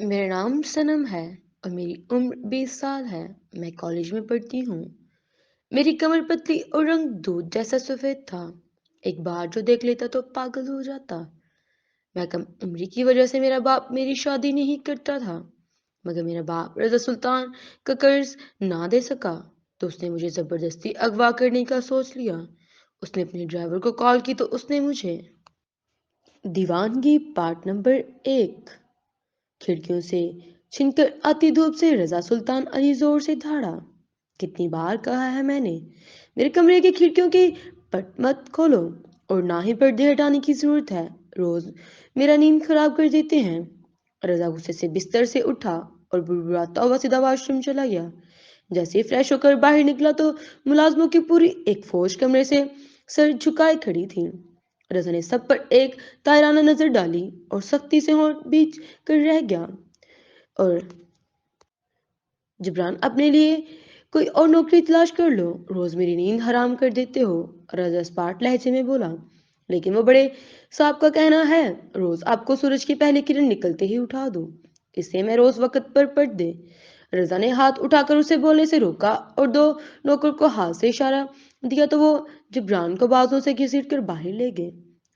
मेरा नाम सनम है और मेरी उम्र 20 साल है। मैं कॉलेज में पढ़ती हूँ। मेरी कमर पतली और रंग दूध जैसा सफेद था। एक बार जो देख लेता तो पागल हो जाता। मैं कम उम्री की वजह से मेरा बाप मेरी शादी नहीं करता था, मगर मेरा बाप रजा सुल्तान का कर्ज ना दे सका, तो उसने मुझे जबरदस्ती अगवा करने का सोच लिया। उसने अपने ड्राइवर को कॉल की तो उसने मुझे दीवानगी पार्ट नंबर 1। खिड़कियों से छिनकर आती धूप से रजा सुल्तान अली जोर से दहाड़ा। कितनी बार कहा है मैंने, मेरे कमरे की खिड़कियों की पट मत खोलो, और ना ही पर्दे हटाने की जरूरत है। रोज मेरा नींद खराब कर देते हैं। रजा गुस्से से बिस्तर से उठा और बुड़बुड़ाता हुआ सीधा वॉशरूम चला गया। जैसे ही फ्रेश होकर बाहर निकला तो मुलाजमों की पूरी एक फौज कमरे से सर झुकाए खड़ी थी। रजा ने सब पर एक तायराना नजर डाली और सख्ती से होंठ बीच कर रह गया। और जिब्रान, अपने लिए कोई और नौकरी तलाश कर लो, रोज मेरी नींद हराम कर देते हो। रजा स्पार्ट लहजे में बोला। लेकिन वो बड़े साहब का कहना है, रोज आपको सूरज की पहली किरण निकलते ही उठा दूं, इससे मैं रोज वक्त पर पढ़ दे। रजा ने हाथ उठाकर उसे बोलने से रोका और दो नौकर को हाथ से इशारा दिया तो वो जिब्रान को बाजों से घसीट कर बाहर ले गए।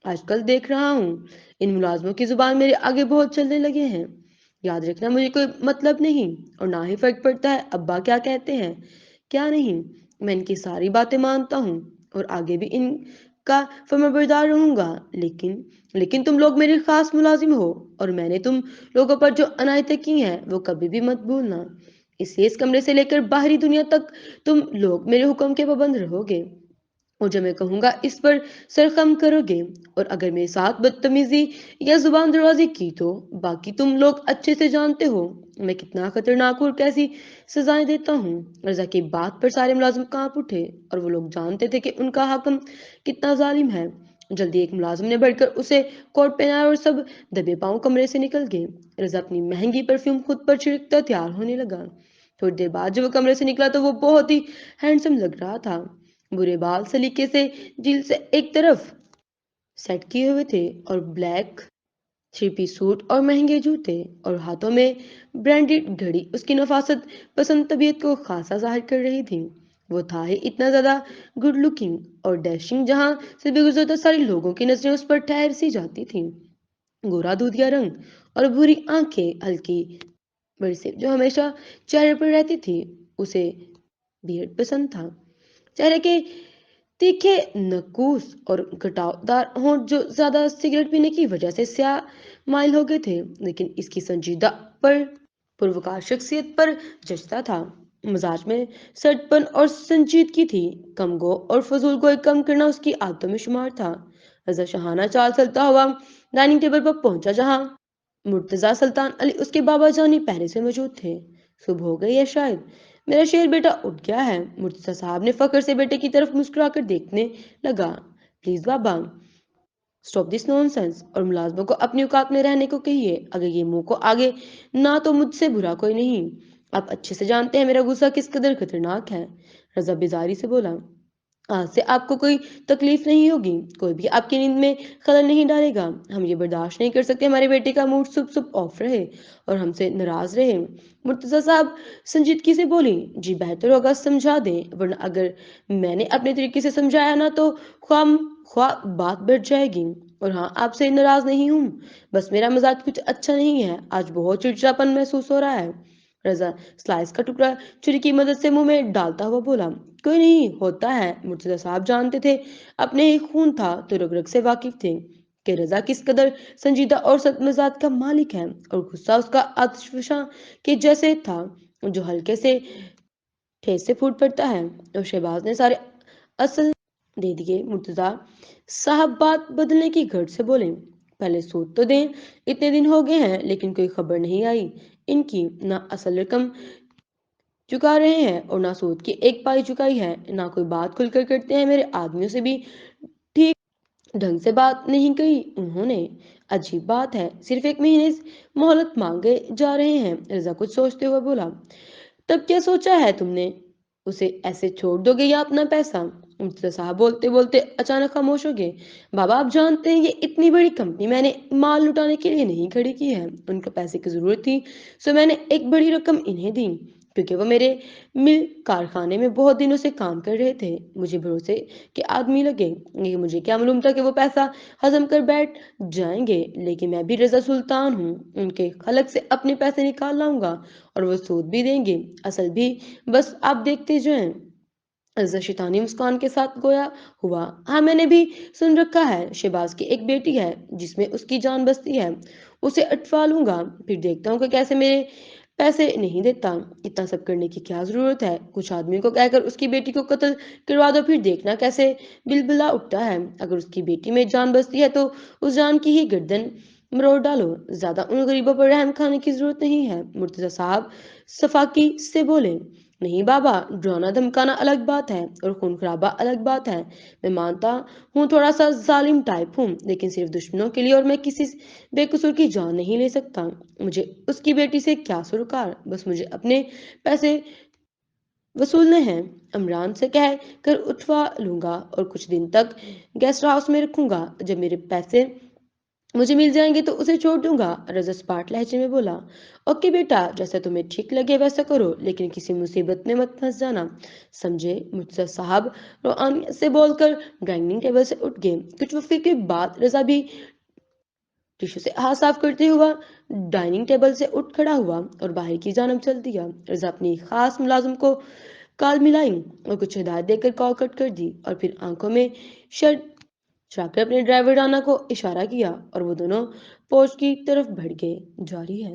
आजकल देख रहा हूँ इन मुलाजमों की जुबान मेरे आगे बहुत चलने लगे हैं। याद रखना, मुझे कोई मतलब नहीं और ना ही फर्क पड़ता है अब्बा क्या कहते हैं क्या नहीं। मैं इनकी सारी बातें मानता हूँ और आगे भी इनका फर्माबरदार रहूंगा। लेकिन तुम लोग मेरे खास मुलाजिम हो और मैंने तुम लोगों पर जो अनायतें की हैं वो कभी भी मत भूलना। इसलिए इस कमरे से लेकर बाहरी दुनिया तक तुम लोग मेरे हुक्म के पाबंद रहोगे और जो मैं कहूंगा इस पर सरखम करोगे। और अगर मेरे साथ बदतमीजी या जुबान दरवाजी की तो बाकी तुम लोग अच्छे से जानते हो मैं कितना खतरनाक और कैसी सजाएं देता हूँ। रजा की बात पर सारे मुलाजिम कांप उठे और वो लोग जानते थे कि उनका हाकम कितना जालिम है। जल्दी एक मुलाजिम ने बढ़कर उसे कोट पहनाया और सब दबे पांव कमरे से निकल गए। रजा अपनी महंगी परफ्यूम खुद पर छिड़कता तैयार होने लगा। थोड़ी देर बाद जब वो कमरे से निकला तो वो बहुत ही हैंडसम लग रहा था। बुरे बाल सलीके से जील से एक तरफ सेट किए हुए थे और ब्लैक थ्री पीस सूट और महंगे जूते, और हाथों में ब्रांडेड घड़ी उसकी नफासत पसंद तबीयत को खासा जाहिर कर रही थी। वो था ही इतना ज्यादा गुड लुकिंग और डैशिंग, जहां से भी गुजरता सारी लोगों की नजरें उस पर ठहर सी जाती थी। गोरा दूधिया रंग और भूरी आंखें, हल्की बड़ी से जो हमेशा चेहरे पर रहती थी। उसे बियर्ड पसंद था। चेहरे के तीखे नक्कूस और घटावदार होंठ जो ज्यादा सिगरेट पीने की वजह से स्याह माइल हो गए थे, लेकिन इसकी संजीदा पर पुरवकार शख्सियत पर जचता था। मिजाज में सटपन और संजीदगी थी। कम गो और फजूल गोई कम करना उसकी आदतों में शुमार था। रजा शहाना चाल चलता हुआ डाइनिंग टेबल पर पहुंचा, जहां मुर्तजा सुल्तान अली उसके बाबा जानी पहले से मौजूद थे। सुबह हो गई है शायद, मेरा शेर बेटा उठ गया है। मुर्तजा साहब ने फकर से बेटे की तरफ मुस्कुराकर देखने लगा। Please Baba, stop this nonsense और मुलाजमों को अपनी औकात में रहने को कहिए। अगर ये मुंह को आगे ना तो मुझसे बुरा कोई नहीं। आप अच्छे से जानते हैं मेरा गुस्सा किस कदर खतरनाक है। रजा बेजारी से बोला। आज से आपको कोई तकलीफ नहीं होगी, कोई भी आपकी नींद में खलल नहीं डालेगा। हम ये बर्दाश्त नहीं कर सकते हमारे बेटे का मूड सुबह सुबह ऑफ रहे और हमसे नाराज रहे। मुर्तजा साहब संजीदगी से बोली। जी बेहतर होगा समझा दें, वरना अगर मैंने अपने तरीके से समझाया ना तो ख्वाम ख्वा बात बढ़ जाएगी। और हाँ, आपसे नाराज नहीं हूँ, बस मेरा मजाज कुछ अच्छा नहीं है, आज बहुत चिड़चिड़ापन महसूस हो रहा है। रजा स्लाइस का टुकड़ा छुरी की मदद से मुंह में डालता हुआ बोला। कोई नहीं, होता है। मुर्तजा साहब जानते थे, अपने ही खून था तो रग रग से वाकिफ थे कि रजा किस कदर संजीदा और सख्त मिजाज का मालिक है। और गुस्सा उसका आतिशफशा के जैसे था, जो हल्के से ठेस से फूट पड़ता है। और शहबाज ने सारे असल दे दिए। मुर्तजा साहब बात बदलने की घट से बोले। पहले सूद तो दें, इतने दिन हो गए हैं लेकिन कोई खबर नहीं आई इनकी। ना असल रकम चुका रहे हैं और ना सूद की एक पाई चुकाई है, ना कोई बात खुलकर करते हैं। मेरे आदमियों से भी ठीक ढंग से बात नहीं कही उन्होंने। अजीब बात है, सिर्फ एक महीने मोहलत मांगे जा रहे हैं। रजा कुछ सोचते हुए बोला। तब क्या सोचा है तुमने? उसे ऐसे छोड़ दोगे या अपना पैसा? मुफ्ती साहब बोलते बोलते अचानक खामोश हो गए। बाबा, आप जानते हैं ये इतनी बड़ी कंपनी मैंने माल लुटाने के लिए नहीं खड़ी की है। उनको पैसे की जरूरत थी, सो मैंने एक बड़ी रकम इन्हें दी, क्योंकि वो मेरे मिल कारखाने में बहुत दिनों से काम कर रहे थे। मुझे भरोसे के आदमी लगे। ये मुझे क्या मालूम था कि वो पैसा हजम कर बैठ जाएंगे। लेकिन मैं भी रजा सुल्तान हूँ, उनके खलक से अपने पैसे निकाल लाऊंगा और वो सूद भी देंगे, असल भी। बस आप देखते जाएं। अज़ा शैतानी मुस्कान के साथ गोया हुआ। हाँ, मैंने भी सुन रखा है, शहबाज की एक बेटी है जिसमें उसकी जान बसती है। उसे अटवा लूंगा, फिर देखता हूँ कि कैसे मेरे पैसे नहीं देता। इतना सब करने की क्या जरूरत है? कुछ आदमी को कहकर उसकी बेटी को कत्ल करवा दो, फिर देखना कैसे बिलबिला उठता है। अगर उसकी बेटी में जान बसती है तो उस जान की ही गर्दन मरोड़ डालो। ज्यादा उन गरीबों पर रहम खाने की जरूरत नहीं है। मुर्तजा साहब सफाकी से बोले। नहीं बाबा, डराना धमकाना अलग बात है और खून खराबा अलग बात है। मैं मानता हूँ थोड़ा सा जालिम टाइप हूँ, लेकिन सिर्फ दुश्मनों के लिए, और मैं किसी बेकसूर की जान नहीं ले सकता। मुझे उसकी बेटी से क्या सरोकार, बस मुझे अपने पैसे वसूलने हैं। इमरान से कह कर उठवा लूंगा और कुछ दिन तक गेस्ट हाउस में रखूंगा। जब मेरे पैसे मुझे मिल जाएंगे तो उसे छोड़ दूंगा। रजत स्पार्ट लहजे में बोला। ओके बेटा, जैसा तुम्हें ठीक लगे वैसा करो, लेकिन किसी मुसीबत में मत फंस जाना, समझे? मुझसे साहब रोआनियत से बोलकर डाइनिंग टेबल से उठ गए। कुछ वक्त के बाद रजा भी टिश्यू से हाथ साफ करते हुआ डाइनिंग टेबल से उठ खड़ा हुआ और बाहर की जानब चल दिया। रजा अपनी खास मुलाजिम को काल मिलाई और कुछ हिदायत देकर कॉल कट कर दी, और फिर आंखों में शर्ट जाकर अपने ड्राइवर राना को इशारा किया और वो दोनों पोर्च की तरफ बढ़ गए। जारी है।